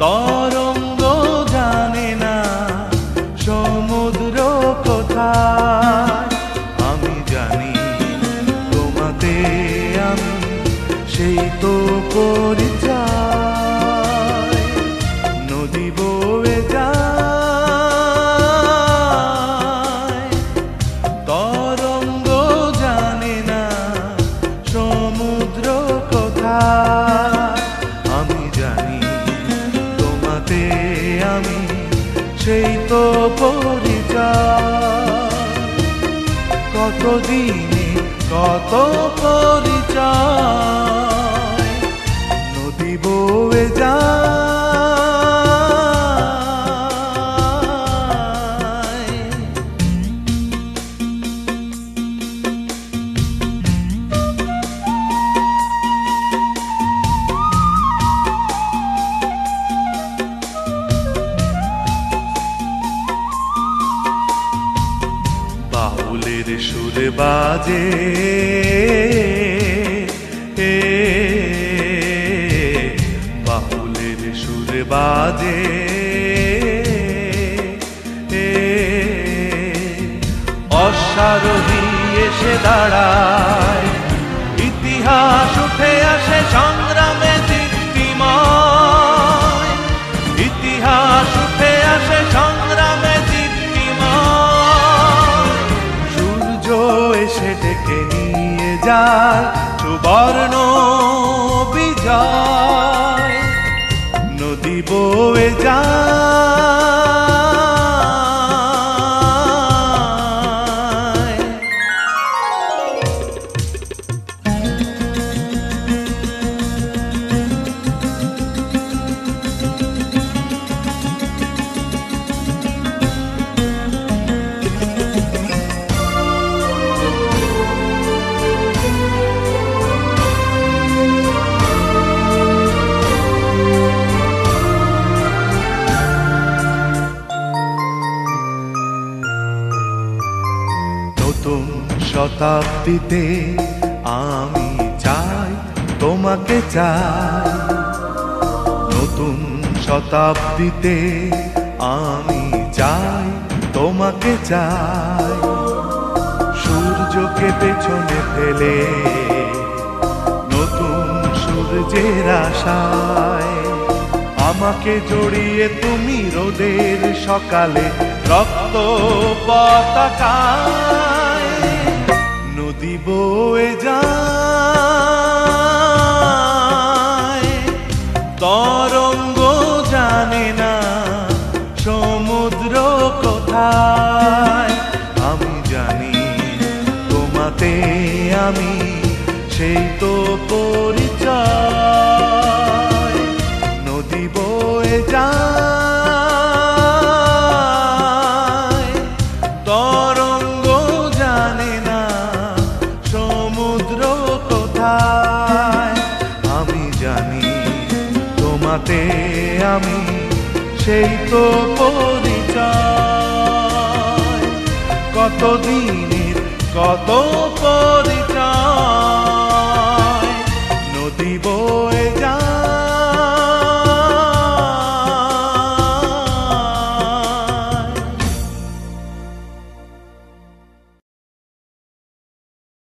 তরঙ্গ জানে না সমুদ্র কোথায়, আমি জানি তোমাতে আমি সেই তো পরিচয়। নদী বয়ে যায়, তরঙ্গ জানে না সমুদ্র কোথায়, আমি জানি তোমাতে আমি সেই তো পরিচয়। কতদিনে কত পরিচয়, নদী বয়ে যায়। বাউলের সুরে বাজে বাউলের সুরে বাজে অশ্বারোহী এসে দাঁড়ায়, ইতিহাস উঠে আসে সংগ্রামে দীপ্তিময়, ইতিহাস উঠে আসে সংগ্রামে দীপ্তিময়। সূর্য এসে ডেকে নিয়ে যায় সুবর্ণ বিজয়, নদী বয়ে যায়। নতুন শতাব্দীতে আমি চাই তোমাকে চাই, নতুন শতাব্দীতে আমি চাই তোমাকে চাই। সূর্যকে পেছনে ফেলে নতুন সূর্যের আশায় আমাকে জড়িয়ে তুমি রোদের সকালে রক্ত পতাকায়। নদী বয়ে যায়, তরঙ্গ জানে না সমুদ্র কোথায়, আমি জানি তোমাতে আমি সেই তো পরিচয়। নদী বয়ে যায়, তরঙ্গ জানে না সমুদ্র কোথায়, আমি জানি তোমাতে আমি সেই তো পরিচয়। কতদিনের কত পরিচয়।